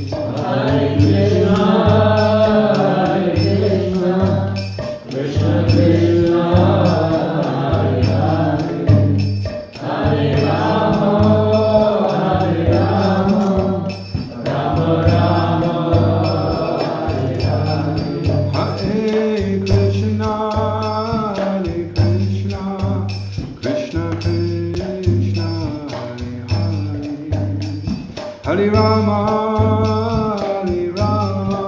Hare Krishna, Krishna Krishna, Hare Hare, Hare Rama, Hare Rama, Rama Rama, Hare Hare. Hare Krishna, Krishna Krishna, Hare Hare, Hare Rama, Hare Rama,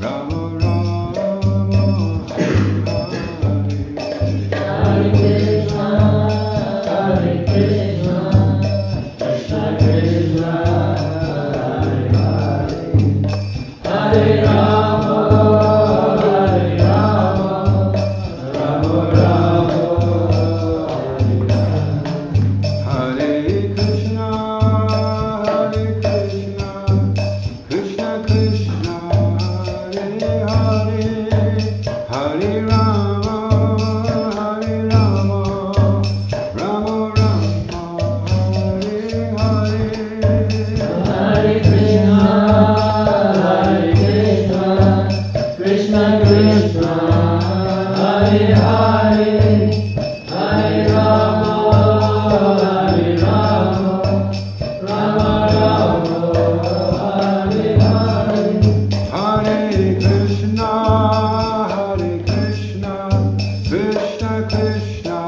Rama Rama, Hare Hare. Hare Krishna, Krishna Krishna, Hare Hare, Hare Rama, Hare Rama, Rama Rama, Hare Hare. Hare Krishna, Krishna Krishna, Hare Hare, Hare Rama, Hare Rama, Rama Rama, Hare Hare. Hare Krishna, Krishna Krishna, Hare Hare, Hare Rama, Hare Rama, Rama Rama, Hare Hare. Hare Krishna, Krishna Krishna,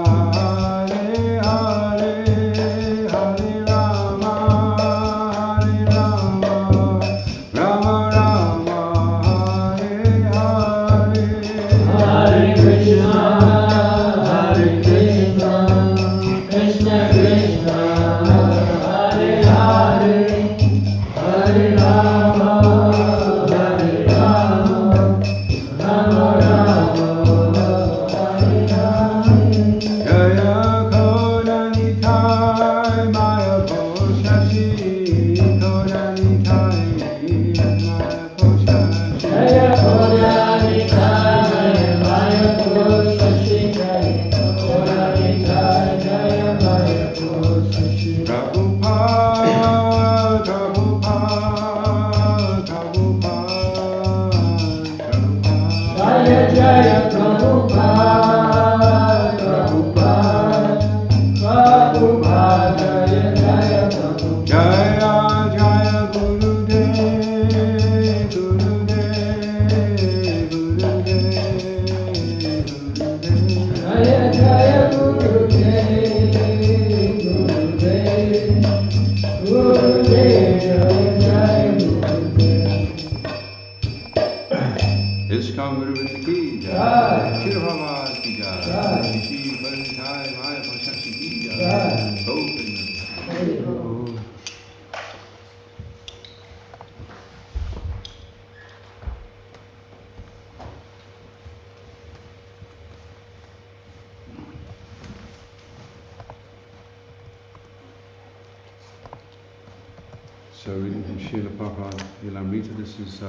Hare Hare, Hare Rama, Hare Rama, Rama Rama, Hare Hare. Hare Krishna, Krishna Krishna, Hare Hare, Hare Rama, Hare Rama, Rama Rama, Hare Hare. Jaya Kodanitai Mayapur Shashi, Kodanitai Mayapur Shashi. Jaya Kodanitai, Mayapur Shashi, Jaya Kodanitai, Jaya Mayapur Shashi. Prabhupada, Jaya Jaya Prabhupada, Prabhupada, Jaya Jaya Prabhupada. Jaya Jaya Gurudev, Jaya Jaya Gurudev, Gurudev, Jaya Jaya Gurudev. ISKCON Guruvata ki Jai. jai, Shri Prabhupada ki jai, Jai. Shri Kodanitai Mayapur Shashi ki Jai. jai. Govinda. So reading from Srila Prabhupada Charitamrita, this is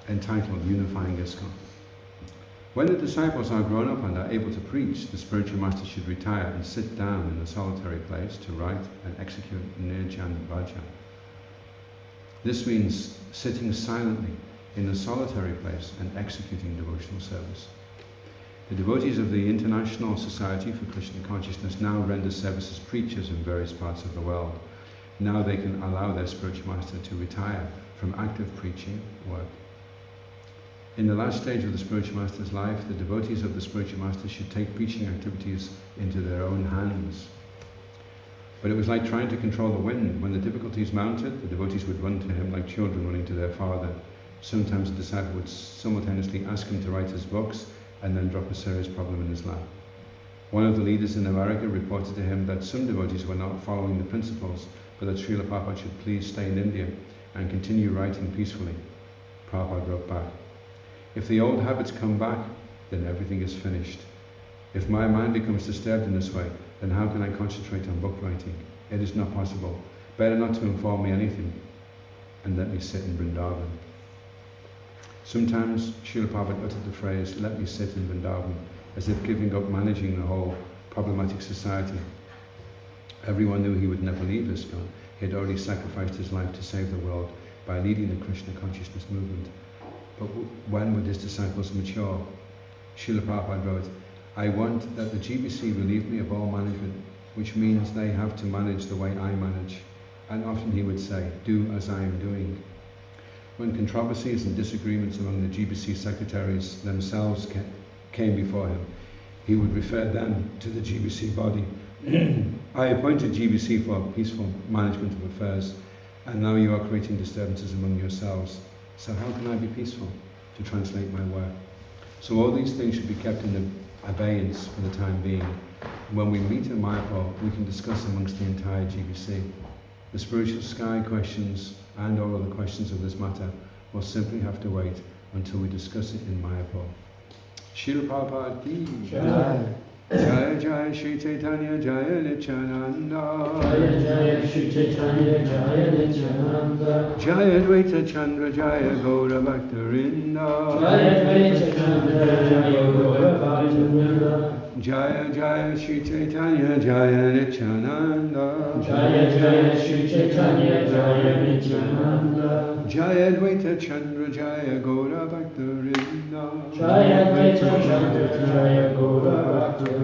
entitled Unifying ISKCON. When the disciples are grown up and are able to preach, the spiritual master should retire and sit down in a solitary place to write and execute Nirjan Bhajan. This means sitting silently in a solitary place and executing devotional service. The devotees of the International Society for Krishna Consciousness now render service as preachers in various parts of the world. Now they can allow their spiritual master to retire from active preaching work. In the last stage of the spiritual master's life, the devotees of the spiritual master should take preaching activities into their own hands. But it was like trying to control the wind. When the difficulties mounted, the devotees would run to him like children running to their father. Sometimes the disciple would simultaneously ask him to write his books and then drop a serious problem in his lap. One of the leaders in America reported to him that some devotees were not following the principles, but that Srila Prabhupada should please stay in India and continue writing peacefully. Prabhupada wrote back, "If the old habits come back, then everything is finished. If my mind becomes disturbed in this way, then how can I concentrate on book writing? It is not possible. Better not to inform me anything and let me sit in Vrindavan." Sometimes Srila Prabhupada uttered the phrase, "Let me sit in Vrindavan," as if giving up managing the whole problematic society. Everyone knew he would never leave ISKCON. He had already sacrificed his life to save the world by leading the Krishna consciousness movement. But when would his disciples mature? Srila Prabhupada wrote, I want that the GBC relieve me of all management, which means they have to manage the way I manage. And often he would say, do as I am doing. When controversies and disagreements among the GBC secretaries themselves came before him, he would refer them to the GBC body. I appointed GBC for peaceful management of affairs, and now you are creating disturbances among yourselves. So how can I be peaceful? To translate my work. So all these things should be kept in abeyance for the time being. When we meet in Mayapur, we can discuss amongst the entire GBC. The spiritual sky questions and all other questions of this matter will simply have to wait until we discuss it in Mayapur. Srila Prabhupada ki Jai. Jaya Jaya Shri Chaitanya Jaya Nityananda. Jaya Jaya Shri Chaitanya Jaya Nityananda. Jaya Dvaita Chandra Jaya Gaura Bhaktarinda. Jaya Dvaita Chandra Jaya Gaura Bhaktarinda. Jaya Jaya Shri Chaitanya Jaya Nityananda. Jaya Jaya Shri Chaitanya Jaya Nityananda. Jaya Dvaita Chandra Jaya Gaura Bhaktarinda. Jaya Dvaita Chandra Jaya Gaura Bhaktarinda.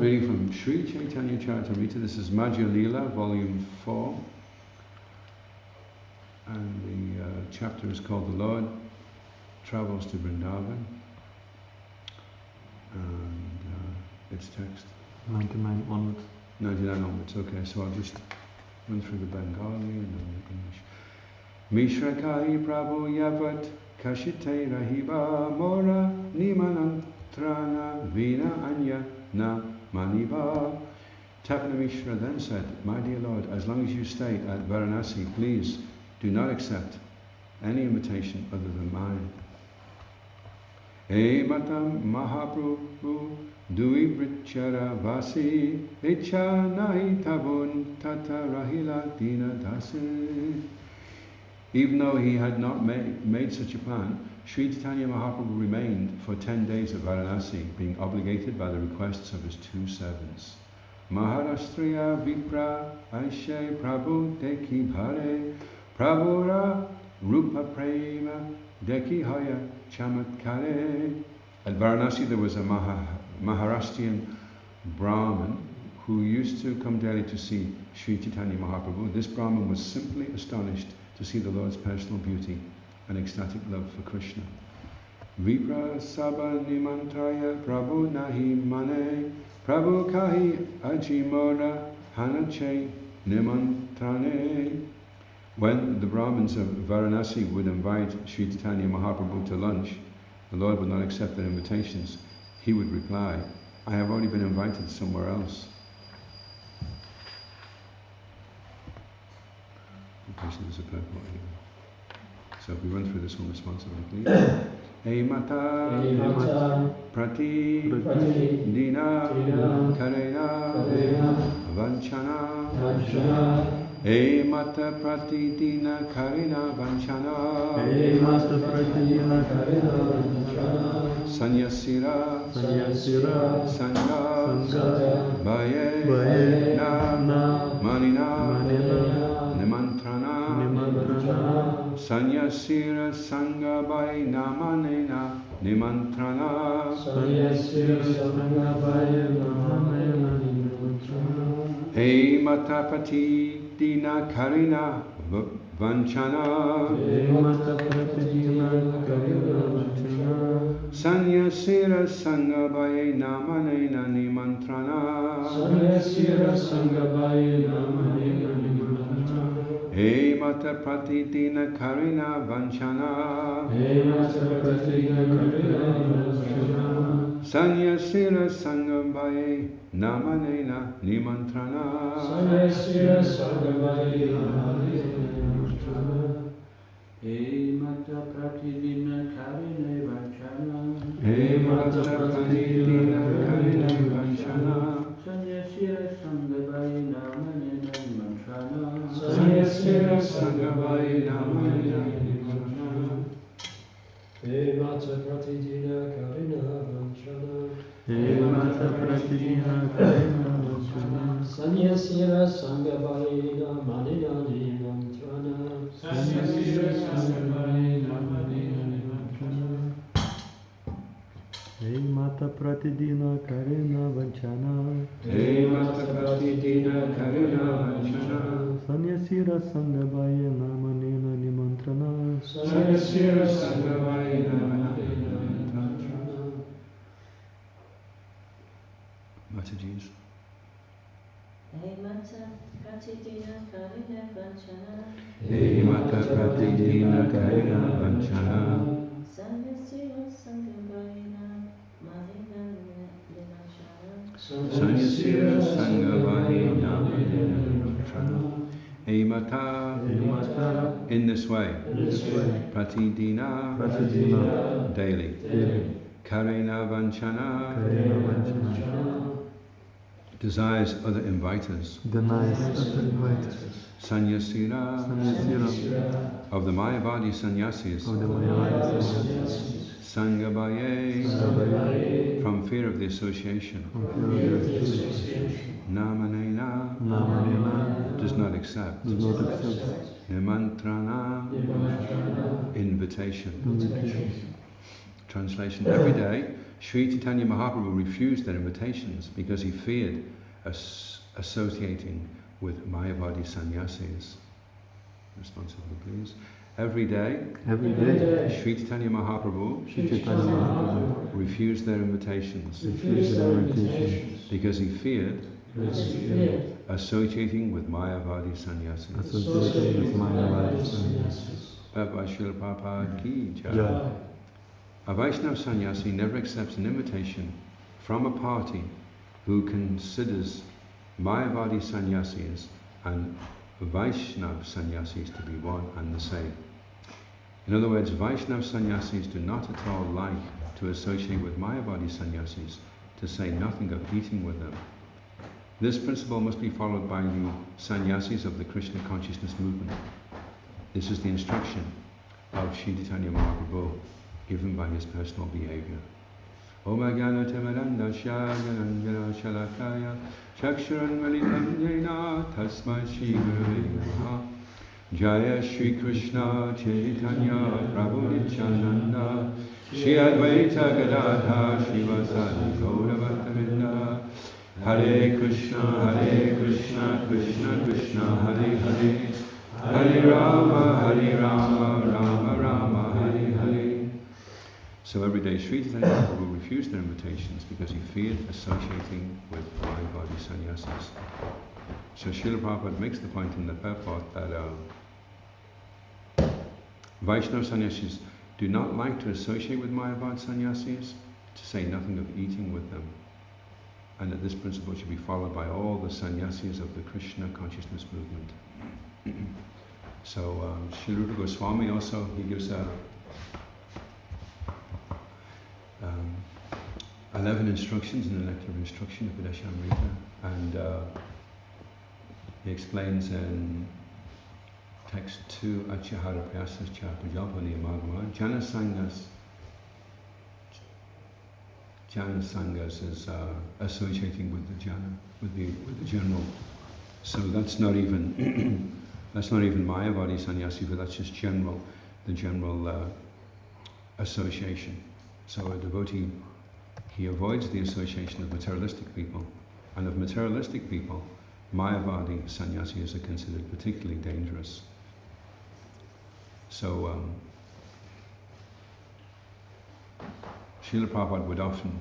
Reading from Sri Chaitanya Charitamrita. This is Madhya Leela, volume 4. And the chapter is called The Lord Travels to Vrindavan. And its text 99 onwards. 99 onwards. Okay, so I'll just run through the Bengali and then the English. Mishra Kai Prabhu Yavat Kashite Rahiba Mora Nimanantrana Vina Anya Na Maniva. Tapana Mishra then said, my dear Lord, as long as you stay at Varanasi, please do not accept any invitation other than mine. Hey Matam Mahaprabhu Dui Brichara Vasi Icha Nahi Tabun Tata Rahila Dina Dasi. Even though he had not made such a plan, Sri Chaitanya Mahaprabhu remained for 10 days at Varanasi, being obligated by the requests of his two servants. Maharashtriya Vipra Aishe Prabhu Deki Bhare Prabhura Rupa Prema Deki Haya Chamatkare. At Varanasi there was a Maharashtrian Brahmin who used to come daily to see Sri Chaitanya Mahaprabhu. This Brahmin was simply astonished to see the Lord's personal beauty and ecstatic love for Krishna. Vipra Saba Nimantraya Prabhu Nahi Mane Prabhu Kahi Ajimora Hanache Nimantrane. When the Brahmins of Varanasi would invite Sri Chaitanya Mahaprabhu to lunch, the Lord would not accept their invitations. He would reply, I have already been invited somewhere else. Okay, so there's a purport here. So if we run through this one responsibly, please. Hey Mata, Prati, Dina, Karena, Vanchana. Hey Mata Prati Dina Karena Vanchana. Hey Master Pratidina Karina Vanchana. Sanyasira, Sangha, Baye, Na, Manina, Nimantrana. Sanyasira, Sangha, Baye, Na, Manina, Nimantrana. Sanyasira, Sangha, Baye, Na, Manina, Nimantrana. Hey Matapati Dina Karina Vanchana. Hey Master Pratidina Karina Vanchana. Sanyasira Sanghabaye Namanena Nimantrana. Sanyasira, Sangha, Baye, Na, Manina, Nimantrana. Hey Mata Pratidina Karina Vanchana. Hey Mata Pratidina Karina Vanchana. Sanyasira Sanghabaye Namanena Nimantrana. Sanyasira, Sangha, Baye, Na, Manina, Nimantrana. Hey Mata Pratidina Karine Vanchana. Hey Mata Pratidina Karina Vanchana. Sanyasira Sanghabaye Namanena Nimantrana. Sanyasira, Sanghabaye Namanena Nimantrana. Hey Mata Pratidina Karina Vanchana. Hey Master Pratidina Karina Vanchana. Sanyasira Sangavaina Manidani Mantrana Sanyasira Sangavaina Manidani Mantrana Hey Mata Pratidina Karina Vanchana Hey Mata Pratidina Karina Vanchana Sanyasira Sangavaina Manina Nimantrana Sanyasira Sangavaina Manina Mataji's. Hey Mata Pratidina Karina Vanchana Hey Mata Pratidina Karina Vanchana Sanyasira Sangavaina Manina Nimantrana Sanyasira Sangavaina Manina Nimantrana Hey Mata in this way Pratidina daily Karena Vanchana desires other inviters Sanyasira of the Mayavadi sannyasis Sangabhaye from fear of the association Namanena does not accept Nimantrana invitation. Translation: every day Sri Chaitanya Mahaprabhu refused their invitations because he feared associating with Mayavadi sannyasis. Responsibly, please. Every day Sri Chaitanya Mahaprabhu refused their invitations because he feared associating with Mayavadi sannyasis. Baba Srila Prabhupada ki jai. A Vaishnava sannyasi never accepts an invitation from a party who considers Mayavadi sannyasis and Vaishnava sannyasis to be one and the same. In other words, Vaishnava sannyasis do not at all like to associate with Mayavadi sannyasis, to say nothing of eating with them. This principle must be followed by the sannyasis of the Krishna consciousness movement. This is the instruction of Sri Chaitanya Mahaprabhu, given by his personal behavior. Om Agana Tamaranda Shyagananjana Shalakaya Chakshuran Malitam Jena Tasmai Shri Gurave Namaha Jaya Shri Krishna Chaitanya Prabhu Nityananda Shri Advaita Gadadha Shri Vasadi Gauravatamrinda Hare Krishna Krishna Krishna Hare Hare Hare Rama Rama Rama Hare Hare. So every day Sri Chaitanya Mahaprabhu refused their invitations because he feared associating with Mayavadi sannyasis. So Srila Prabhupada makes the point in the purport that Vaishnava sannyasis do not like to associate with Mayavadi sannyasis, to say nothing of eating with them, and that this principle should be followed by all the sannyasis of the Krishna consciousness movement. So Srila Rupa Goswami also, he gives 11 instructions in the Nectar of Instruction of Charitamrita, and he explains in text 2, Achahara Prayasas Cha Prajalpani Magama, Jana Sangas is associating with the Jana, with the general. So that's not even Mayavadi sannyasi, but that's just the general association. So a devotee, he avoids the association of materialistic people, and of materialistic people, Mayavadi sannyasis are considered particularly dangerous. So Srila Prabhupada would often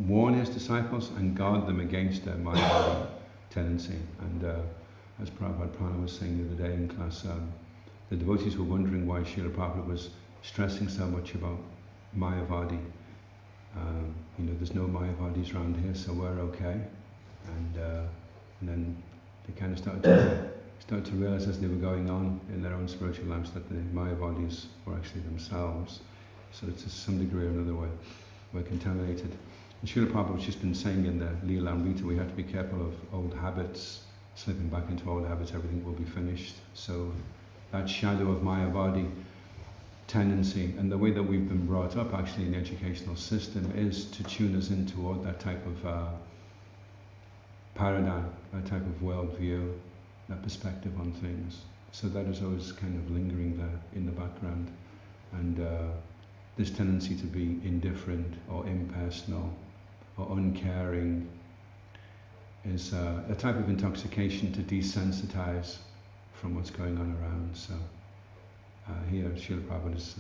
warn his disciples and guard them against their Mayavadi tendency. And as Prabhupada Prana was saying the other day in class, the devotees were wondering why Srila Prabhupada was stressing so much about Mayavadi. There's no Mayavadis around here, so we're okay. And then they kind of started to realize as they were going on in their own spiritual lives that the Mayavadis were actually themselves. So to some degree or another we're contaminated. And Srila Prabhupada has just been saying in the Charitamrita, we have to be careful of old habits, slipping back into old habits, everything will be finished. So that shadow of Mayavadi tendency, and the way that we've been brought up actually in the educational system is to tune us in toward that type of paradigm, that type of worldview, that perspective on things. So that is always kind of lingering there in the background. And this tendency to be indifferent or impersonal or uncaring is a type of intoxication to desensitize from what's going on around. So here Srila Prabhupada is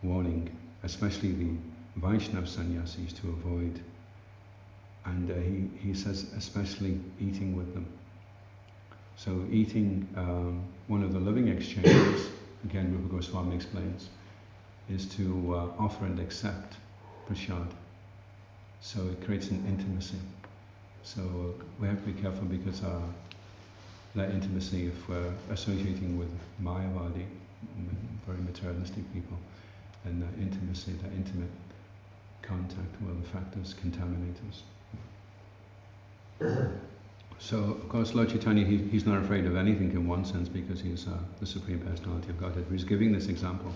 warning, especially the Vaishnava sannyasis, to avoid. And he says especially eating with them. So eating, one of the living exchanges, again Rupa Goswami explains, is to offer and accept prasad. So it creates an intimacy. So we have to be careful, because that intimacy, if we're associating with Mayavadi, very materialistic people, then that intimacy, that intimate contact will affect us, contaminate us. So, of course, Lord Chaitanya, he's not afraid of anything in one sense, because he's the Supreme Personality of Godhead. But he's giving this example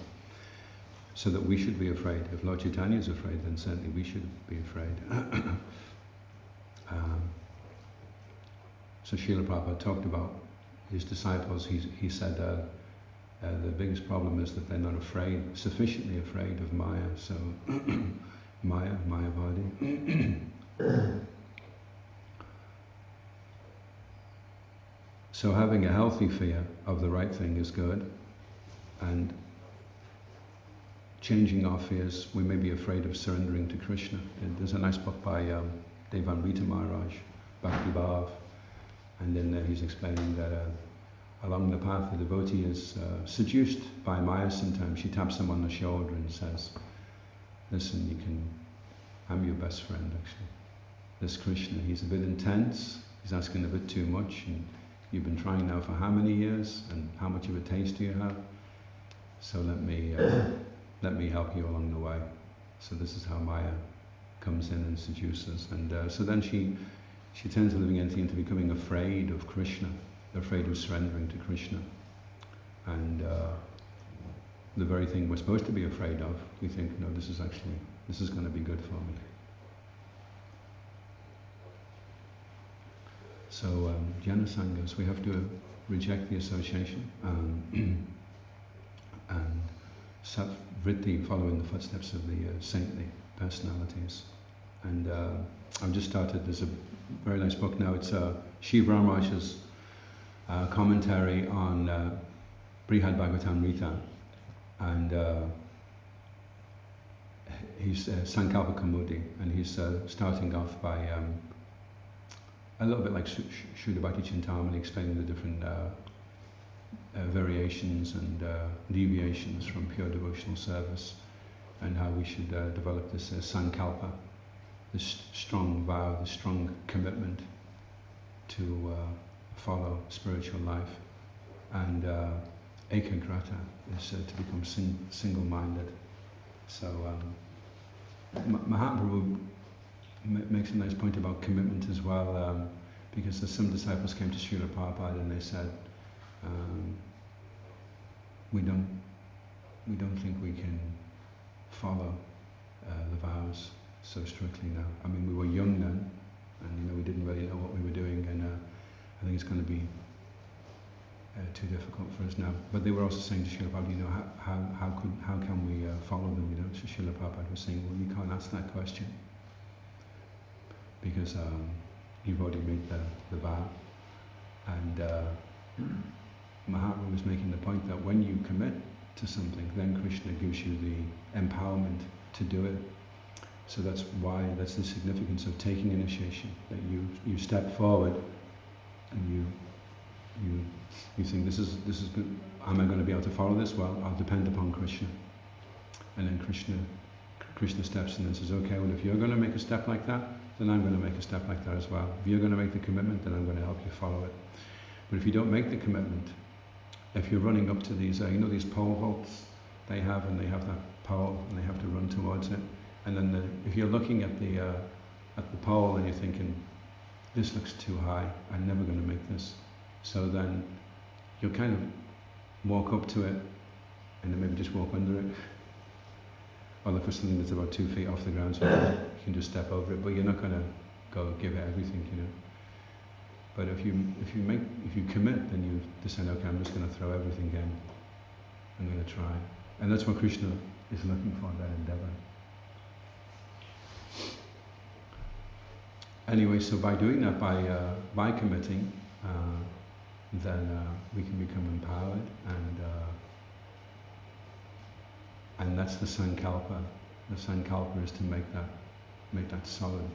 so that we should be afraid. If Lord Chaitanya is afraid, then certainly we should be afraid. So Srila Prabhupada talked about his disciples. He said the biggest problem is that they're not sufficiently afraid of Maya. So Mayavadi. So having a healthy fear of the right thing is good, and changing our fears, we may be afraid of surrendering to Krishna. And there's a nice book by Chaitanya Maharaj, Bhakti Bhav, and in there he's explaining that along the path the devotee is seduced by Maya sometimes. She taps him on the shoulder and says, listen, I'm your best friend actually. This Krishna, he's a bit intense, he's asking a bit too much, and you've been trying now for how many years, and how much of a taste do you have? So let me help you along the way. So this is how Maya comes in and seduces. And so then she turns the living entity into becoming afraid of Krishna, afraid of surrendering to Krishna. And the very thing we're supposed to be afraid of, we think, no, this is going to be good for me. So jnana sanghas, we have to reject the association and satvritti, following the footsteps of the saintly personalities. And I've just started, there's a very nice book now, it's Shiv Ramarash's commentary on Brihad Bhagavatamrita, and he's Sankalpa Kaumudi, and he's starting off by a little bit like Shuddha Bhakti Chintamani, explaining the different variations and deviations from pure devotional service, and how we should develop this sankalpa, this strong vow, this strong commitment to follow spiritual life. And ekagrata is to become single-minded. So Mahaprabhu makes a nice point about commitment as well, because some disciples came to Srila Prabhupada and they said, we don't think we can follow the vows so strictly now. I mean, we were young then, and we didn't really know what we were doing, and I think it's going to be too difficult for us now. But they were also saying to Srila Prabhupada, how can we follow them? So Srila Prabhupada was saying, well, you can't ask that question, because you've already made the vow. And Mahaprabhu was making the point that when you commit to something, then Krishna gives you the empowerment to do it. So that's the significance of taking initiation, that you step forward and you think, this is good. Am I going to be able to follow this? Well, I'll depend upon Krishna. And then Krishna steps in and says, okay, well, if you're going to make a step like that, then I'm going to make a step like that as well. If you're going to make the commitment, then I'm going to help you follow it. But if you don't make the commitment, if you're running up to these, these pole vaults they have, and they have that pole, and they have to run towards it, and then if you're looking at the pole and you're thinking, this looks too high, I'm never going to make this. So then you'll kind of walk up to it, and then maybe just walk under it. Or look for something that's about 2 feet off the ground, so you can just step over it. But you're not going to go give it everything, you know. But if you commit, then you decide, okay, I'm just going to throw everything in. I'm going to try, and that's what Krishna is looking for, that endeavor. Anyway, so by doing that, by committing, then we can become empowered, and that's the sankalpa. The sankalpa is to make that solid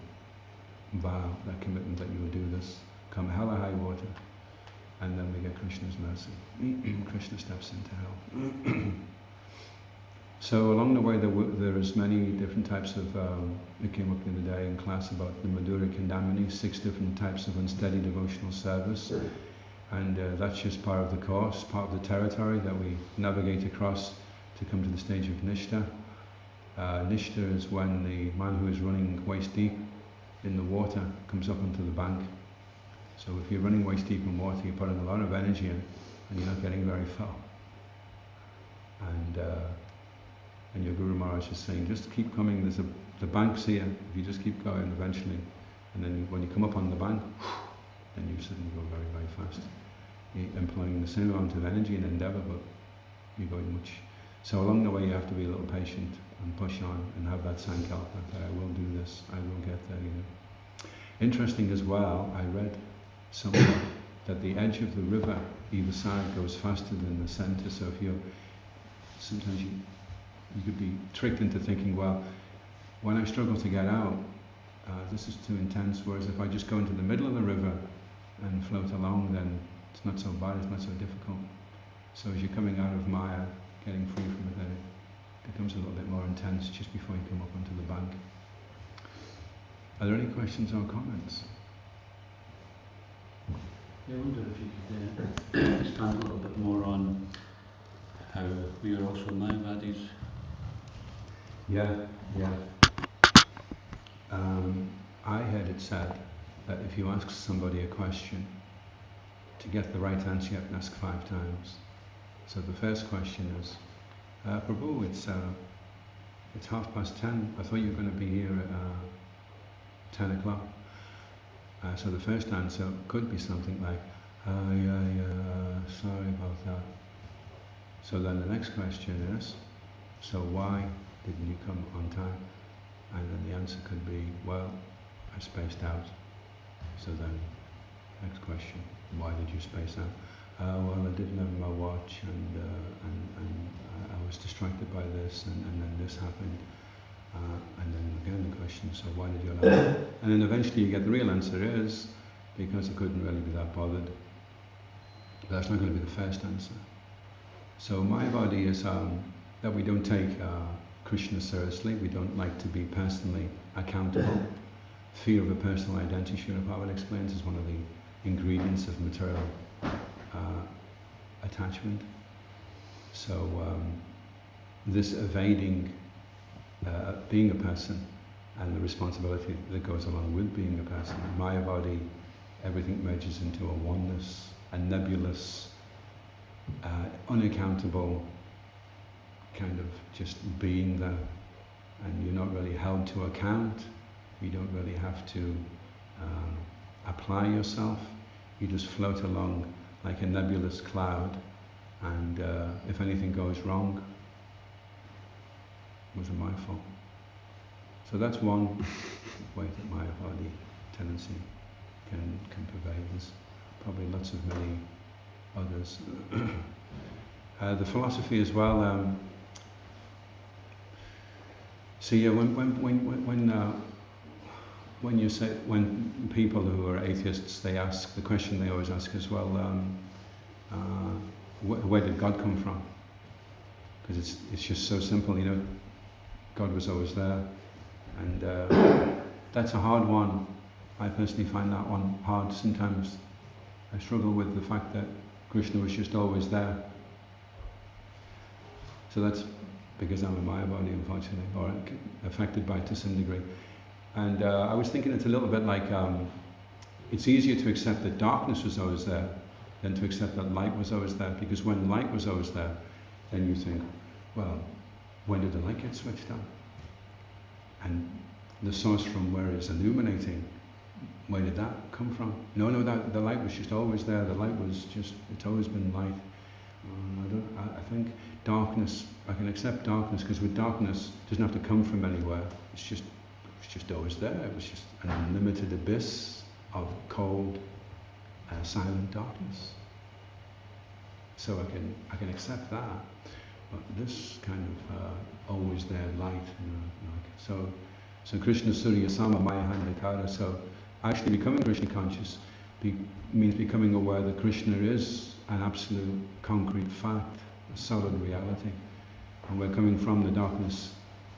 vow, that commitment that you will do this, come hell or high water, and then we get Krishna's mercy. Krishna steps into hell. So along the way, there is many different types of. It came up the other day in class about the Madhura Kandamini, 6 different types of unsteady devotional service, and that's just part of the course, part of the territory that we navigate across to come to the stage of Nishtha. Nishtha is when the man who is running waist deep in the water comes up onto the bank. So if you're running waist deep in water, you're putting a lot of energy in, and you're not getting very far. And your Guru Maharaj is saying, just keep coming, the bank's here, if you just keep going eventually, and then when you come up on the bank, then you suddenly go very, very fast. You're employing the same amount of energy and endeavour, but you're going much. So along the way you have to be a little patient and push on and have that sankalpa that I will do this, I will get there, you know. Interesting as well, I read somewhere that the edge of the river either side goes faster than the centre, so if you're, sometimes you could be tricked into thinking, well, when I struggle to get out, this is too intense, whereas if I just go into the middle of the river and float along, then it's not so bad, it's not so difficult. So as you're coming out of Maya, getting free from it, then it becomes a little bit more intense just before you come up onto the bank. Are there any questions or comments? I wonder if you could expand a little bit more on how we are also Mayavadis. Yeah. I heard it said that if you ask somebody a question, to get the right answer you have to ask 5 times. So the first question is, Prabhu, it's 10:30. I thought you were going to be here at 10 o'clock. So the first answer could be something like, sorry about that. So then the next question is, so why didn't you come on time? And then the answer could be, well, I spaced out. So then, next question, why did you space out? Well, I didn't have my watch, and I was distracted by this, and then this happened. And then again the question, so why did you allow it? And then eventually you get the real answer is, because I couldn't really be that bothered. But that's not going to be the first answer. So Mayavadi is that we don't take Krishna seriously, we don't like to be personally accountable. Fear of a personal identity, Srila Prabhupada explains, is one of the ingredients of material attachment. So this evading being a person and the responsibility that goes along with being a person. In Mayavadi, everything merges into a oneness, a nebulous, unaccountable kind of just being there, and you're not really held to account. You don't really have to apply yourself. You just float along like a nebulous cloud, and if anything goes wrong, it wasn't my fault. So that's one way that Mayavadi tendency can pervade. There's probably lots of many others. The philosophy as well. So yeah, when you say, when people who are atheists, they ask, the question they always ask is, well, where did God come from? Because it's just so simple, you know, God was always there, and that's a hard one. I personally find that one hard. Sometimes I struggle with the fact that Krishna was just always there. So that's because I'm a Mayavadi, unfortunately, or affected by it to some degree. And I was thinking it's a little bit like, it's easier to accept that darkness was always there than to accept that light was always there, because when light was always there, then you think, well, when did the light get switched on? And the source from where it's illuminating, where did that come from? No, that the light was just always there. The light was just, it's always been light. I think darkness, I can accept darkness, because with darkness, it doesn't have to come from anywhere. It's just always there. It was just an unlimited abyss of cold, silent darkness. So I can accept that. But this kind of always there light, so Krishna Surya Sama Maya Handikara. So actually becoming Krishna conscious means becoming aware that Krishna is an absolute concrete fact, a solid reality. And we're coming from the darkness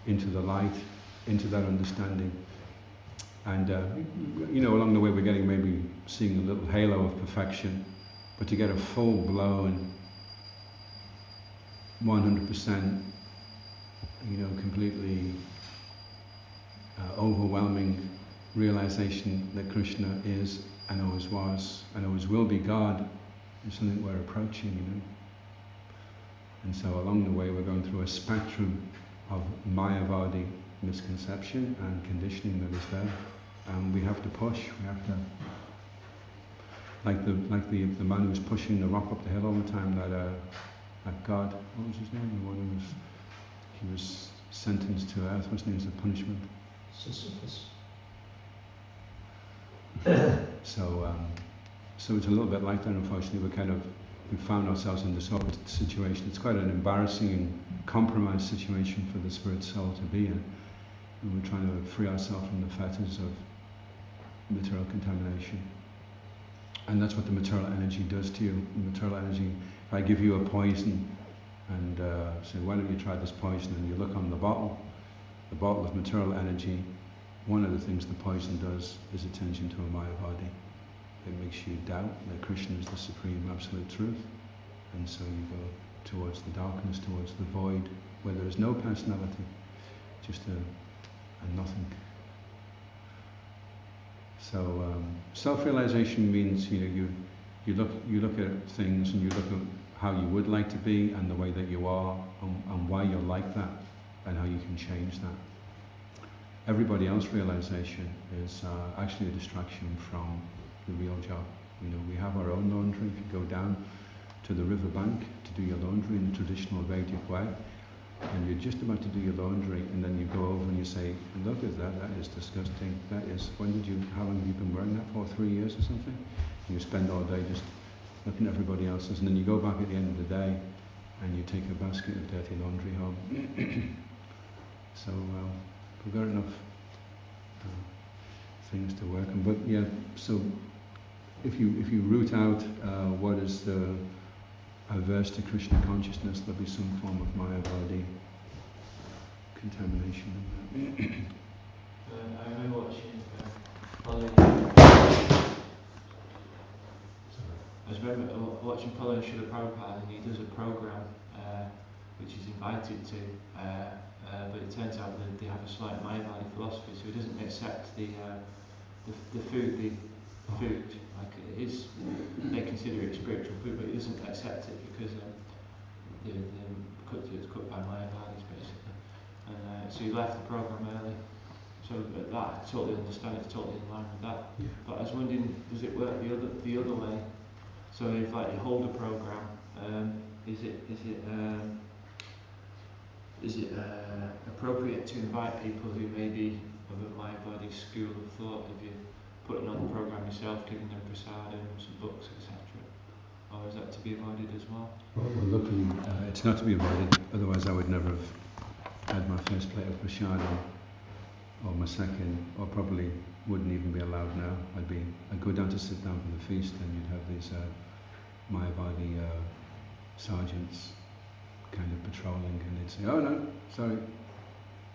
into the light, into that understanding. And along the way we're getting maybe seeing a little halo of perfection, but to get a full-blown 100%, completely overwhelming realization that Krishna is and always was and always will be God is something we're approaching, And so along the way we're going through a spectrum of Mayavadi misconception and conditioning that is there. And we have to push, we have to, like the man who was pushing the rock up the hill all the time, that God, what was his name? The one he was sentenced to earth, wasn't he, as a punishment? Sisyphus. So it's a little bit like that, unfortunately. We found ourselves in this sort of situation. It's quite an embarrassing and compromised situation for the spirit soul to be in. And we're trying to free ourselves from the fetters of material contamination. And that's what the material energy does to you. The material energy, if I give you a poison and say, why don't you try this poison, and you look on the bottle of material energy, one of the things the poison does is it turns you into a Mayavadi. It makes you doubt that Krishna is the supreme absolute truth. And so you go towards the darkness, towards the void, where there is no personality, just a nothing. So self-realization means you look at things and you look at how you would like to be and the way that you are and why you're like that and how you can change that. Everybody else's realization is actually a distraction from the real job. We have our own laundry. If you go down to the riverbank to do your laundry in the traditional Vedic way, and you're just about to do your laundry, and then you go over and you say, look at that is disgusting. How long have you been wearing that for? 3 years or something? And you spend all day just looking at everybody else's, and then you go back at the end of the day, and you take a basket of dirty laundry home. So we've got enough things to work on. But yeah, so if you root out what is averse to Krishna consciousness, there'll be some form of Mayavadi contamination. I remember watching following Srila Prabhupada, and he does a program which he's invited to, but it turns out that they have a slight Mayavadi philosophy, so he doesn't accept the food. Like it is, they consider it spiritual food, but he doesn't accept it because it's cooked by Mayavadis basically. And so he left the program early. So that I totally understand. It's totally in line with that. Yeah. But I was wondering, does it work the other way? So if you hold a program, is it appropriate to invite people who may be of a Mayavadi school of thought? If you're putting on the program yourself, giving them prasadam, some books, etc., or is that to be avoided as well? Well, luckily, it's not to be avoided. Otherwise, I would never have had my first plate of prasadam, or my second, or probably wouldn't even be allowed now. I'd go down to sit down for the feast, and you'd have these Mayavadi sergeants kind of patrolling, and they'd say, "Oh no, sorry,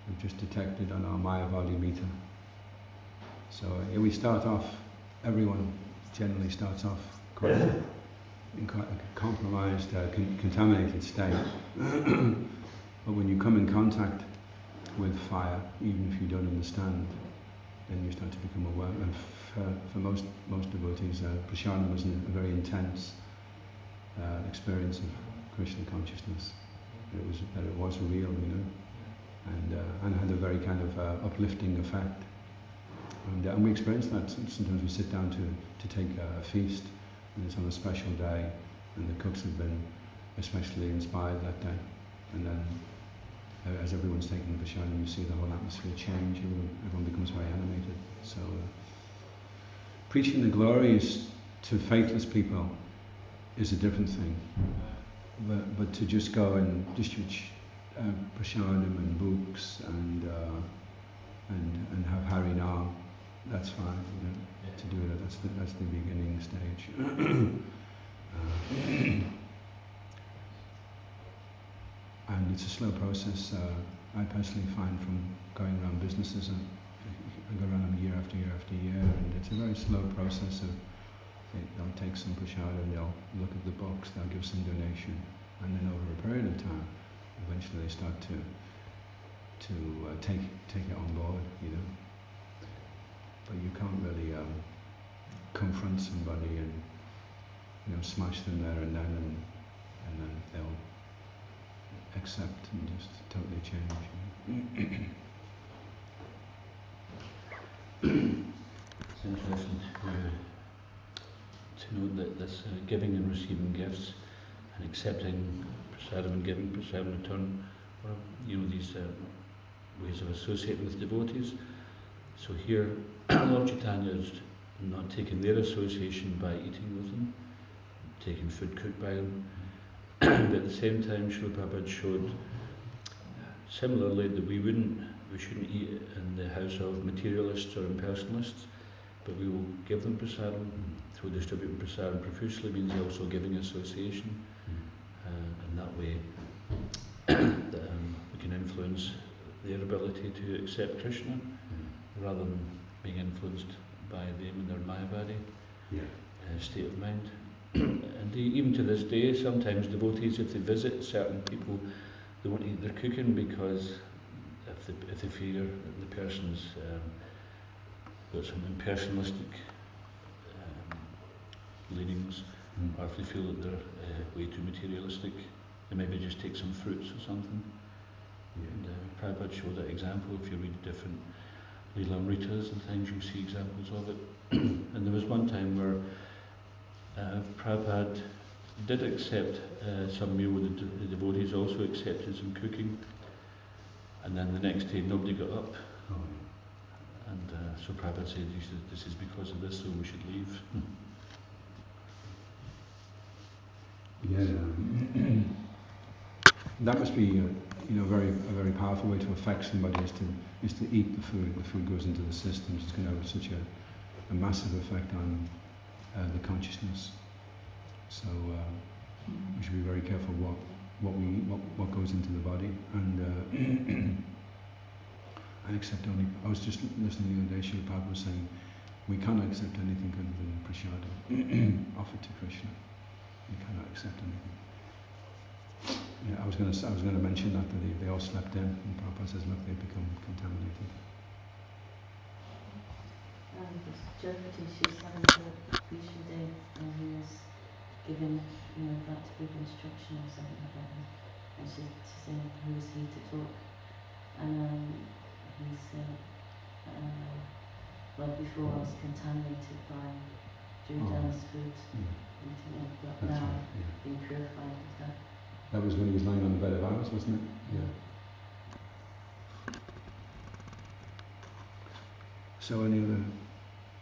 we've just detected on our Mayavadi meter." So we start off. Everyone generally starts off in quite a compromised, contaminated state. But when you come in contact with fire, even if you don't understand, then you start to become aware. And for most devotees, prasadam is a very intense experience of Krishna consciousness. that it was real, you know, and had a very kind of uplifting effect. And we experience that. Sometimes we sit down to take a feast, and it's on a special day, and the cooks have been especially inspired that day. And then, as everyone's taking the prashadam, you see the whole atmosphere change. Everyone becomes very animated. So, preaching the glories to faithless people is a different thing. But to just go and distribute prashadam and books and have Harinam, that's fine. You know, to do that, that's the beginning stage. And it's a slow process. I personally find from going around businesses, I go around them year after year after year, and it's a very slow process of they'll take some prashadam, they'll look at the books, they'll give some donation, and then over a period of time, eventually they start to take it on board, you know. But you can't really confront somebody and, you know, smash them there and then they'll accept and just totally change. It's interesting to note that this giving and receiving gifts and accepting prasadam and giving prasadam in return, or you know, these ways of associating with devotees. So here, Lord Chaitanya is not taking their association by eating with them, taking food cooked by them, but at the same time, Srila Prabhupada showed similarly that we shouldn't eat in the house of materialists or impersonalists, but we will give them prasadam. Through distributing prasadam profusely means also giving association, and that way we can influence their ability to accept Krishna rather than being influenced by them and their Mayavadi state of mind. And even to this day, sometimes devotees, if they visit certain people, they won't eat their cooking because if they fear that the person's got some impersonalistic leanings, or if they feel that they're way too materialistic, they maybe just take some fruits or something. And Prabhupada showed that example. If you read different Chaitanyamritas and things, you see examples of it. And there was one time where Prabhupada did accept some meal with the devotees, also accepted some cooking, and then the next day nobody got up. And so Prabhupada said, this is because of this, so we should leave. That must be a very powerful way to affect somebody, is to eat the food. The food goes into the system. It's going to have such a massive effect on the consciousness. So we should be very careful what goes into the body, and accept only. I was just listening the other day, Srila Prabhupada was saying we cannot accept anything other than prasadam offered to Krishna. We cannot accept anything. Yeah, I was going to mention that they all slept in, and Prabhupada says, look, they've become contaminated. Charitamrita, she's having a Krishna day, and he was given, about to give instruction or something like that, and she said, who is he to talk? And he said, well, before I was contaminated by Judah's food, but now being purified with that. That was when he was lying on the bed of ours, wasn't it? Yeah. So any other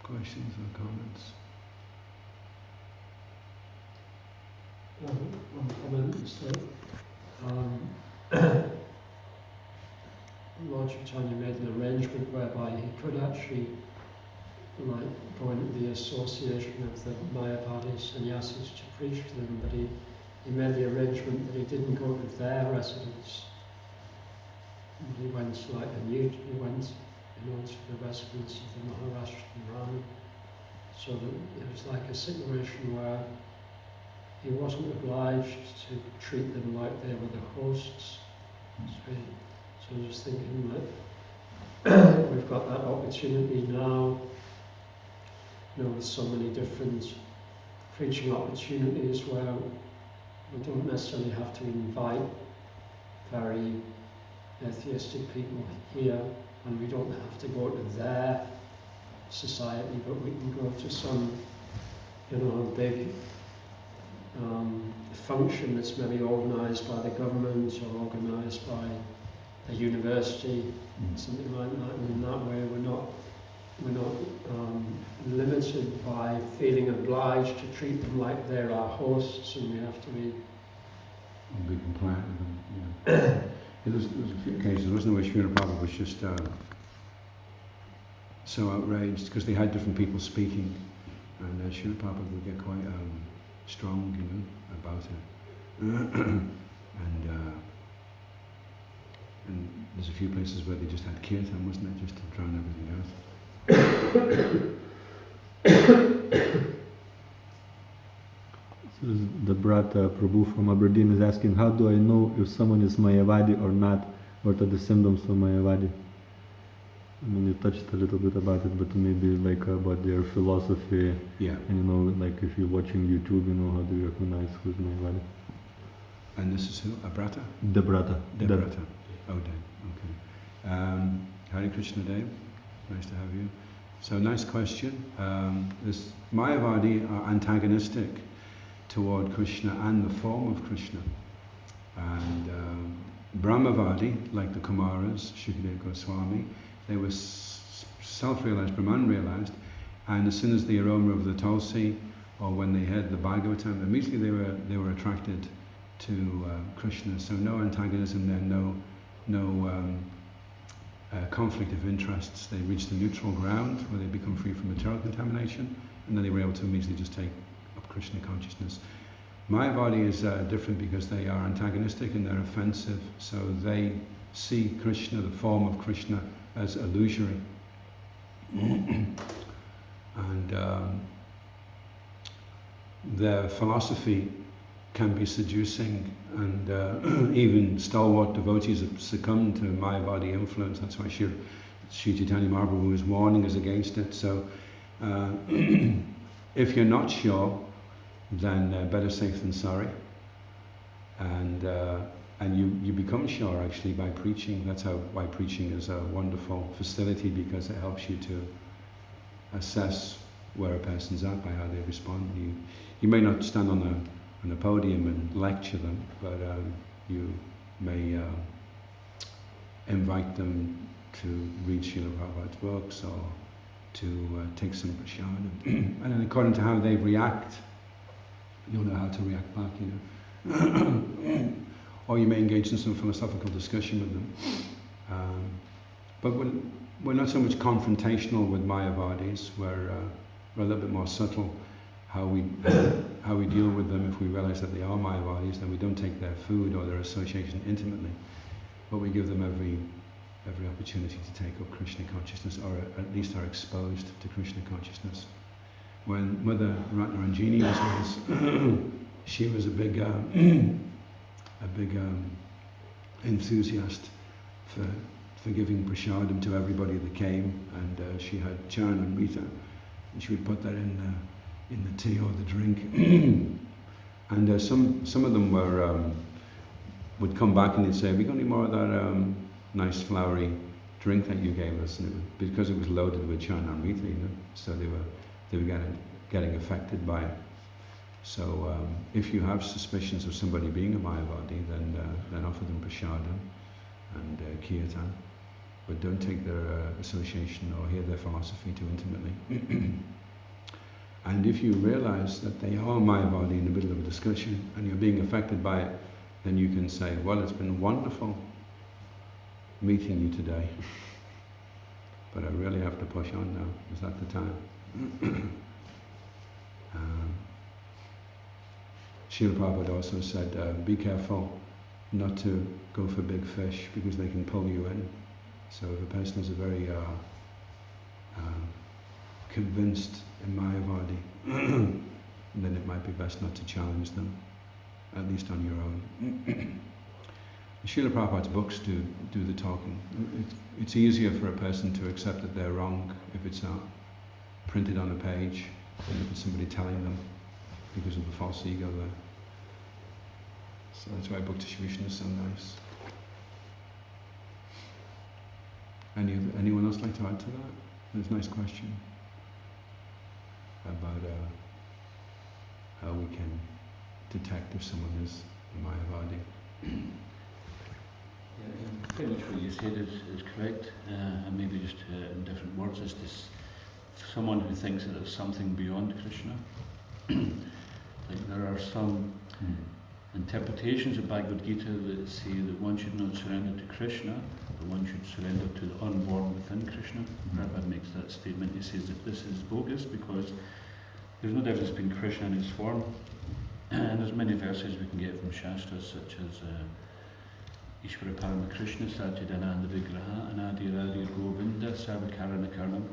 questions or comments? One comment is that Lord Chaitanya made an arrangement whereby he could actually go into the association of the Mayavadi sannyasis to preach to them, but he made the arrangement that he didn't go to their residence. He went to the residence of the Maharashtrian Brahmin. So that it was like a situation where he wasn't obliged to treat them like they were the hosts. So I'm just thinking that we've got that opportunity now, with so many different preaching opportunities where we don't necessarily have to invite very atheistic people here, and we don't have to go to their society, but we can go to some, big function that's maybe organised by the government or organised by a university, something like that. And in that way, we're not limited by feeling obliged to treat them like they're our hosts, and we have to be compliant with them. Yeah. There was a few cases, wasn't there, where Srila Prabhupada was just so outraged because they had different people speaking, and Srila Prabhupada would get quite strong, about it. And there's a few places where they just had kirtan, wasn't it, just to drown everything out. So the Brata Prabhu from Aberdeen is asking, how do I know if someone is Mayavadi or not? What are the symptoms of Mayavadi? I mean, you touched a little bit about it, but maybe like about their philosophy. Yeah. And like if you're watching YouTube, how do you recognize who's Mayavadi? And this is who? A Brata? The Brata. The Brata. Oh, Dave. Okay. Hare Krishna, Dave. Nice to have you. So, nice question. This Mayavadi are antagonistic toward Krishna and the form of Krishna. And Brahmavadi, like the Kumaras, Shukadeva Goswami, they were self-realized, Brahman-realized, and as soon as the aroma of the Tulsi, or when they heard the Bhagavatam, immediately they were attracted to Krishna. So no antagonism there, no conflict of interests. They reached the neutral ground where they become free from material contamination, and then they were able to immediately just take up Krishna consciousness. Mayavadi is different because they are antagonistic and they're offensive, so they see Krishna, the form of Krishna, as illusory. And their philosophy can be seducing, and even stalwart devotees have succumbed to Mayavadi influence. That's why Sri Chaitanya Mahaprabhu is warning us against it. So if you're not sure, then better safe than sorry. And you become sure actually by preaching. That's why preaching is a wonderful facility, because it helps you to assess where a person's at by how they respond. You may not stand on a podium and lecture them, but you may invite them to read Srila Prabhupada's books or to take some prashadam. And then according to how they react, you'll know how to react back, Or you may engage in some philosophical discussion with them. But we're not so much confrontational with Mayavadis. We're a little bit more subtle how we deal with them. If we realize that they are Mayavadis, then we don't take their food or their association intimately, but we give them every opportunity to take up Krishna consciousness, or at least are exposed to Krishna consciousness. When Mother Ratnaranjini was with us, she was a big enthusiast for giving prashadam to everybody that came, and she had Charitamrita, and she would put that in the tea or the drink. And some of them would come back and they'd say, "Have we got any more of that nice flowery drink that you gave us?" And because it was loaded with Charitamrita, so they were getting affected by it. So if you have suspicions of somebody being a Mayavadi, then offer them prashadam and kirtan, but don't take their association or hear their philosophy too intimately. And if you realize that they are Mayavadi in the middle of a discussion and you're being affected by it, then you can say, "Well, it's been wonderful meeting you today, but I really have to push on now. Is that the time?" Srila Prabhupada also said, be careful not to go for big fish because they can pull you in. So if a person is a very convinced in Mayavadi, then it might be best not to challenge them, at least on your own. Srila Prabhupada's books do the talking. It's easier for a person to accept that they're wrong if it's not printed on a page than if it's somebody telling them, because of the false ego there. So that's why Bhakti Vishnu is so nice. Anyone else like to add to that? That's a nice question about how we can detect if someone is a Mayavadi. Yeah, pretty much what you said is correct, and maybe just in different words. Is this someone who thinks that there's something beyond Krishna? Like there are some interpretations of Bhagavad Gita that say that one should not surrender to Krishna, but one should surrender to the unborn within Krishna. Prabhupada makes that statement. He says that this is bogus because there's no difference between Krishna and his form. And there's many verses we can get from Shastras, such as Ishvara Parama Krishna Satchidananda Vigraha Anadi Radhi Govinda Sarvakarana Karnam.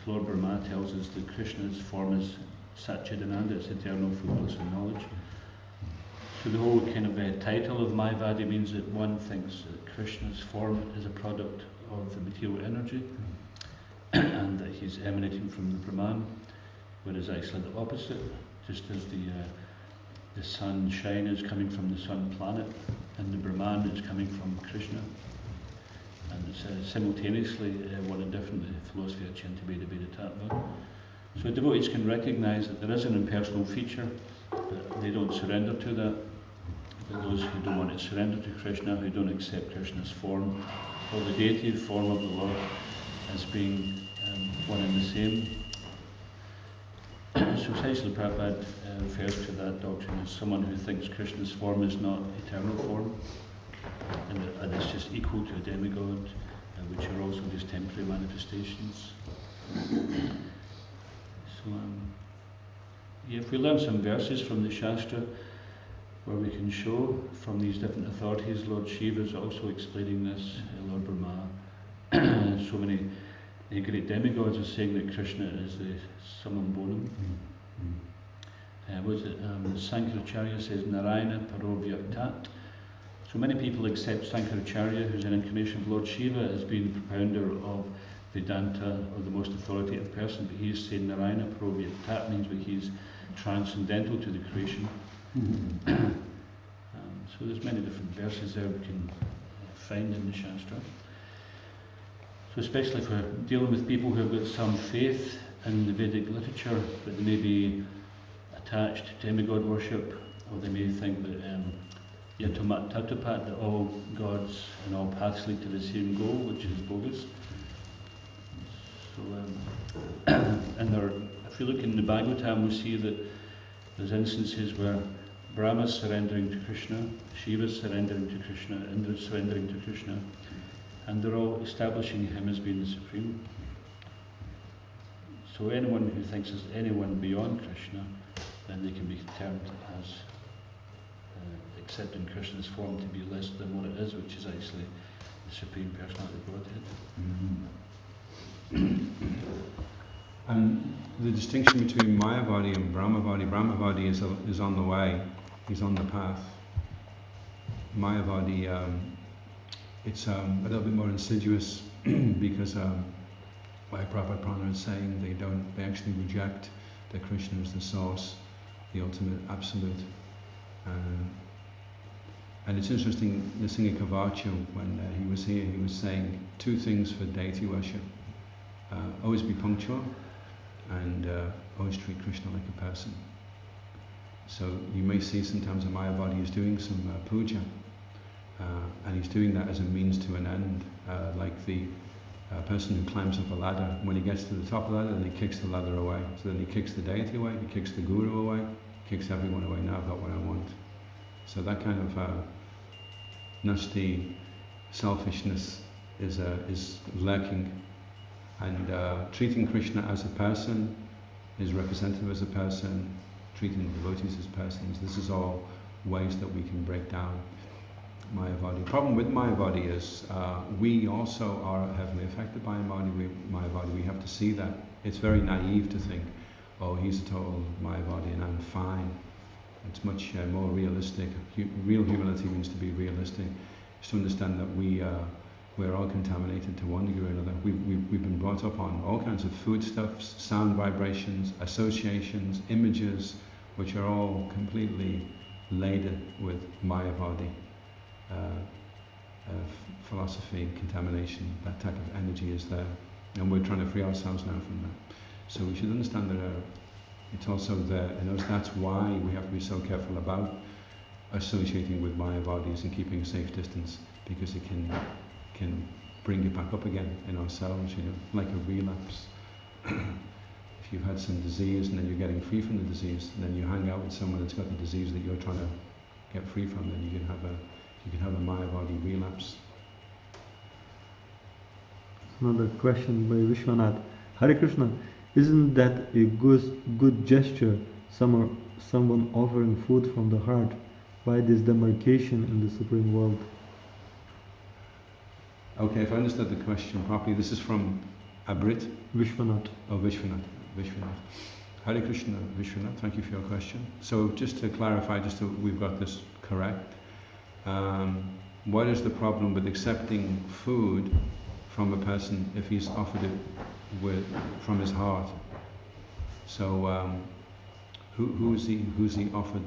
Lord Brahma tells us that Krishna's form is Satchidananda, it's eternal, fruitless in knowledge. So the whole kind of title of Mayavadi means that one thinks that Krishna's form is a product of the material energy and that he's emanating from the Brahman, whereas actually the opposite, just as the sunshine is coming from the sun planet and the Brahman is coming from Krishna. And it's simultaneously one and different, the philosophy of Chaitanya Tattva. So devotees can recognize that there is an impersonal feature, but they don't surrender to that. But those who don't want to surrender to Krishna, who don't accept Krishna's form or the deity form of the Lord as being one and the same. So Saisla Prabhupada refers to that doctrine as someone who thinks Krishna's form is not eternal form, and it's just equal to a demigod, which are also just temporary manifestations. So, if we learn some verses from the Shastra, where we can show from these different authorities, Lord Shiva is also explaining this, Lord Brahma, so many great demigods are saying that Krishna is the summum bonum. Sankaracharya says Narayana Parovyatat. So many people accept Sankaracharya, who's an incarnation of Lord Shiva, as being the propounder of Vedanta, or the most authoritative person, but he's saying Narayana Parovyatat means that he's transcendental to the creation. So there's many different verses there we can find in the Shastra. So especially if we're dealing with people who have got some faith in the Vedic literature, but they may be attached to demigod worship, or they may think that Yatomat Tatupat, that all gods and all paths lead to the same goal, which is bogus. So, and if you look in the Bhagavatam, we see that there's instances where Brahma's surrendering to Krishna, Shiva's surrendering to Krishna, Indra's surrendering to Krishna, and they're all establishing him as being the supreme. So anyone who thinks there's anyone beyond Krishna, then they can be termed as accepting Krishna's form to be less than what it is, which is actually the Supreme Personality of Godhead. And the distinction between Mayavadi and Brahmavadi is on the way, he's on the path. Mayavadi, it's a little bit more insidious because like Prabhupada is saying, they actually reject that Krishna is the source, the ultimate absolute. And it's interesting, Nrsimha Kavachu, when he was here, he was saying two things for deity worship. Always be punctual, and always treat Krishna like a person. So you may see sometimes a Mayavadi is doing some puja, and he's doing that as a means to an end, like the person who climbs up a ladder. When he gets to the top of the ladder, then he kicks the ladder away. So then he kicks the deity away, he kicks the guru away, kicks everyone away. Now I've got what I want. So that kind of nasty selfishness is lurking, and treating Krishna as a person, his representative as a person, treating devotees as persons. This is all ways that we can break down Mayavadi. The problem with Mayavadi is we also are heavily affected by Mayavadi. We have to see that. It's very naive to think, oh, he's a total Mayavadi and I'm fine. It's much more realistic. Real humility means to be realistic. It's to understand that we're all contaminated to one degree or another. We've been brought up on all kinds of foodstuffs, sound vibrations, associations, images, which are all completely laden with Mayavadi. philosophy, contamination, that type of energy is there. And we're trying to free ourselves now from that. So we should understand that it's also there, and that's why we have to be so careful about associating with Maya bodies and keeping a safe distance, because it can bring it back up again in ourselves, like a relapse. If you've had some disease and then you're getting free from the disease, and then you hang out with someone that's got the disease that you're trying to get free from, then you can have a Maya body relapse. Another question by Vishwanath. Hare Krishna, isn't that a good gesture, someone offering food from the heart? Why this demarcation in the Supreme World? Okay, if I understood the question properly, this is from Abrit? Vishwanath. Oh, Vishwanath. Hare Krishna, Vishwanath, thank you for your question. So just to clarify, just so we've got this correct, what is the problem with accepting food from a person if he's offered it from his heart? So who's he offered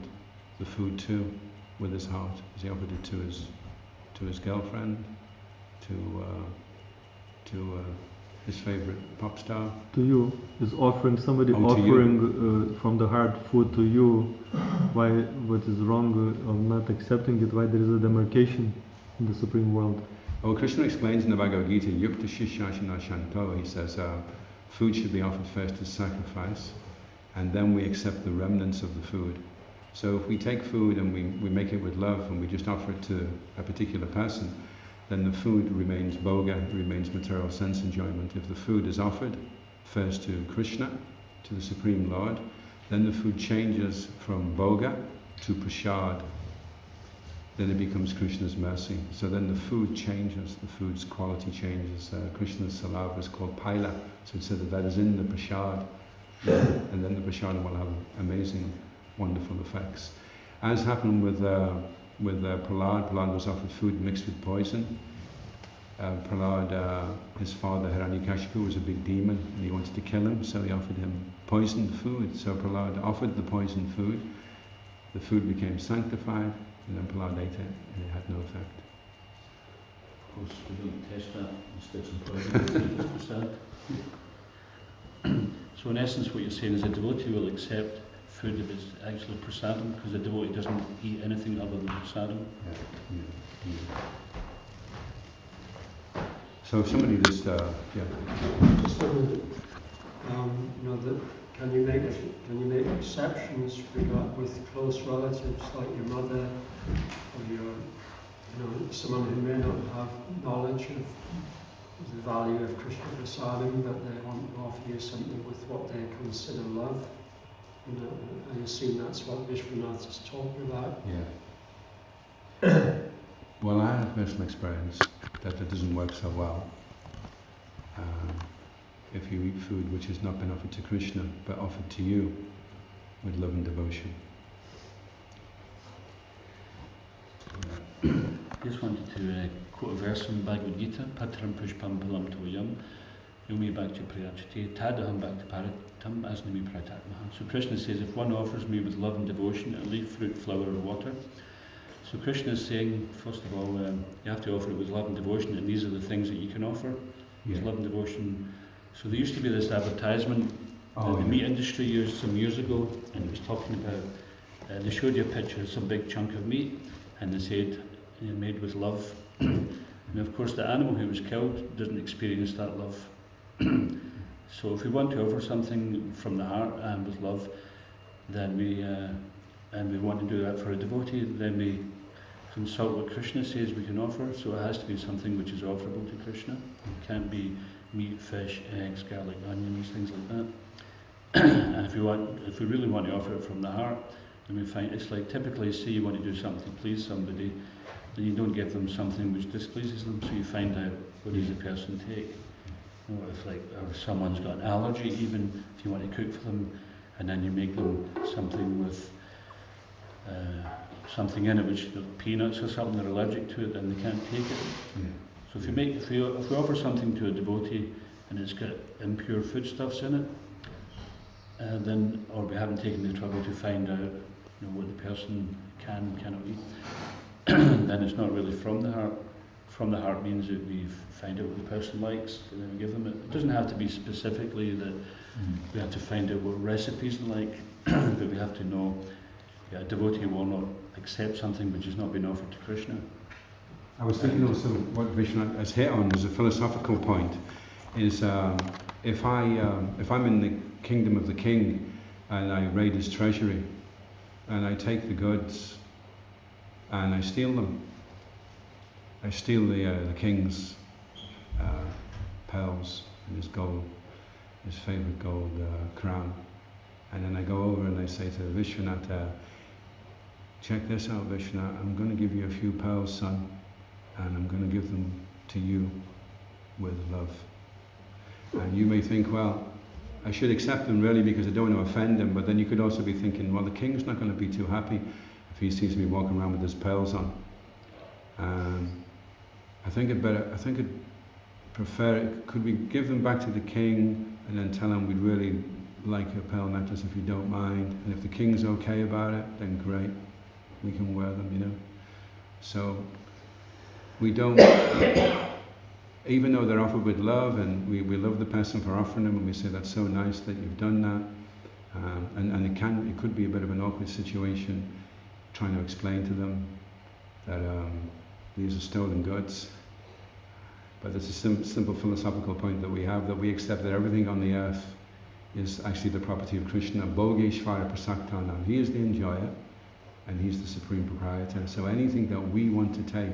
the food to with his heart? Has he offered it to his girlfriend, to his favorite pop star? To you is offering from the heart food to you. Why? What is wrong of not accepting it? Why there is a demarcation in the Supreme World? Well, Krishna explains in the Bhagavad Gita, Yukta Shishashina Shanto, he says food should be offered first as sacrifice, and then we accept the remnants of the food. So if we take food and we make it with love and we just offer it to a particular person, then the food remains bhoga, it remains material sense enjoyment. If the food is offered first to Krishna, to the Supreme Lord, then the food changes from bhoga to prasad. Then it becomes Krishna's mercy. So then the food changes, the food's quality changes. Krishna's salava is called paila, so it said that is in the prasad, and then the prasad will have amazing, wonderful effects. As happened with Prahlad. Prahlad was offered food mixed with poison. Prahlad, his father Hiranyakashipu was a big demon and he wanted to kill him, so he offered him poisoned food. So Prahlad offered the poisoned food. The food became sanctified, and then Prahlad ate it, and it had no effect. Of course, we don't test that and stick some poison in. So in essence what you're saying is a devotee will accept food if it's actually prasadam, because the devotee doesn't eat anything other than prasadam. So if somebody just, Just a minute. Can you make exceptions with close relatives like your mother or someone who may not have knowledge of the value of Krishna prasadam, but they want to offer you something with what they consider love? I assume that's what Vishwanath is talking about. Yeah. Well, I have personal experience that it doesn't work so well. If you eat food which has not been offered to Krishna, but offered to you with love and devotion. I just wanted to quote a verse from the Bhagavad Gita, Patram Pushpam Palam Toyam, Yomi Bhakti Priyachati, Tadaham Bhakti Paratam Asnami Pratatmaha. So Krishna says, if one offers me with love and devotion a leaf, fruit, flower or water. So Krishna is saying, first of all, you have to offer it with love and devotion, and these are the things that you can offer with love and devotion. So there used to be this advertisement that the meat industry used some years ago, and it was talking about, they showed you a picture of some big chunk of meat, and they said, made with love. And of course the animal who was killed doesn't experience that love. So if we want to offer something from the heart and with love, then we want to do that for a devotee, then we consult what Krishna says we can offer. So it has to be something which is offerable to Krishna. It can't be meat, fish, eggs, garlic, onions, things like that. And if we really want to offer it from the heart, then we find it's like typically, say you want to do something to please somebody, then you don't give them something which displeases them, so you find out what does the person take. If someone's got an allergy, even if you want to cook for them, and then you make them something with something in it, which peanuts or something, they're allergic to it, then they can't take it. So if we offer something to a devotee and it's got impure foodstuffs in it, then, or we haven't taken the trouble to find out what the person cannot eat, then it's not really from the heart. from the heart means that we find out what the person likes and then we give them it. It doesn't have to be specifically that we have to find out what recipes they like, but we have to know a devotee will not accept something which has not been offered to Krishna. I was thinking also what Vishnu has hit on as a philosophical point is if I'm in the kingdom of the king and I raid his treasury and I take the goods and I steal them. I steal the king's pearls and his gold, his favourite gold crown, and then I go over and I say to Vishwanath, check this out, Vishwanath, I'm going to give you a few pearls, son, and I'm going to give them to you with love. And you may think, well, I should accept them really because I don't want to offend him, but then you could also be thinking, well, the king's not going to be too happy if he sees me walking around with his pearls on. I think I'd prefer it. Could we give them back to the king and then tell him we'd really like a pearl necklace if you don't mind, and if the king's okay about it, then great, we can wear them, you know. So we don't, even though they're offered with love, and we love the person for offering them, and we say that's so nice that you've done that, and it could be a bit of an awkward situation trying to explain to them that these are stolen goods. But it's a simple philosophical point that we have, that we accept that everything on the earth is actually the property of Krishna. Bhogeshvara Prasaktanam. He is the enjoyer and he's the supreme proprietor. So anything that we want to take,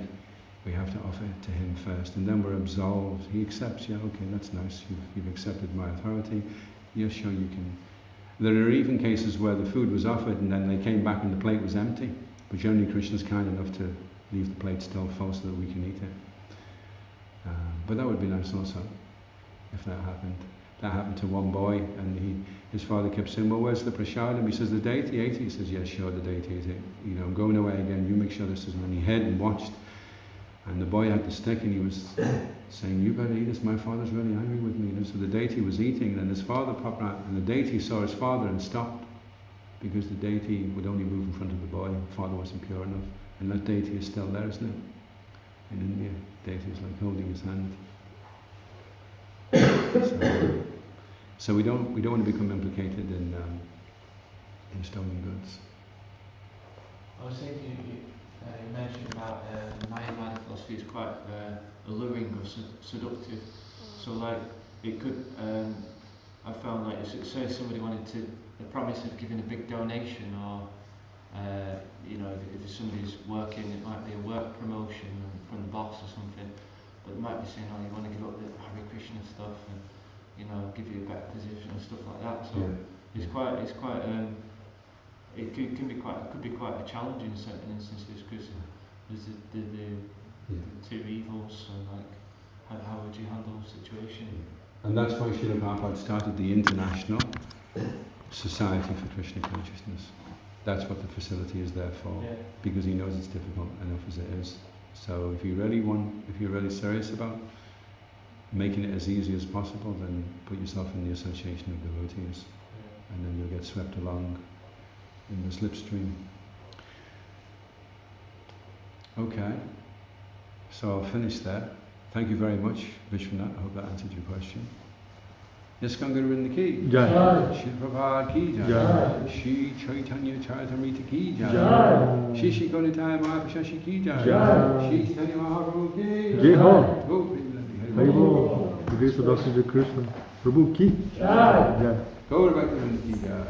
we have to offer it to him first, and then we're absolved. He accepts, yeah, okay, that's nice, you've accepted my authority. Yes, sure, you can. There are even cases where the food was offered and then they came back and the plate was empty. But generally Krishna's kind enough to leave the plate still full so that we can eat it. But that would be nice also, if that happened. That happened to one boy, and his father kept saying, well, where's the prasadam? He says, the deity ate it. He says, yes, sure, the deity ate it. You know, I'm going away again, you make sure this isn't. And he hid and watched. And the boy had the stick and he was saying, you better eat this, my father's really angry with me. And so the deity was eating, and then his father popped out, and the deity saw his father and stopped, because the deity would only move in front of the boy. The father wasn't pure enough. And that deity is still there, isn't it? In India, deity is like holding his hand. So we don't want to become implicated in stolen goods. I was thinking, you mentioned about Mayavada philosophy is quite alluring or seductive. So like it could, I found like say somebody wanted the promise of giving a big donation, or you know, if somebody's working, it might be a work promotion from the boss or something, but it might be saying, oh, you want to give up the Hare Krishna stuff and, you know, give you a better position and stuff like that. So it's quite it could be quite a challenge in certain instances, because there's the two evils, and like how would you handle the situation? And that's why Srila Prabhupada started the International Society for Krishna Consciousness. That's what the facility is there for, because he knows it's difficult enough as it is. So if you're really serious about making it as easy as possible, then put yourself in the association of devotees, and then you'll get swept along in the slipstream. Okay, so I'll finish there. Thank you very much, Vishwanath. I hope that answered your question. Yes, Gangaravrinda ki Jai. Shri Prabhupada ki Jai. Shri Chaitanya Charitamrita ki Jai. Shri Shri Gaunataya Mahaprashashi ki Jai. Shri Chaitanya Mahaprabhu ki Jai Ho. Go Premanandi Hari Bol. The grace of Adhoksaja Krishna. Prabhu ki Jai. Go Bhaktivinoda ki Jai.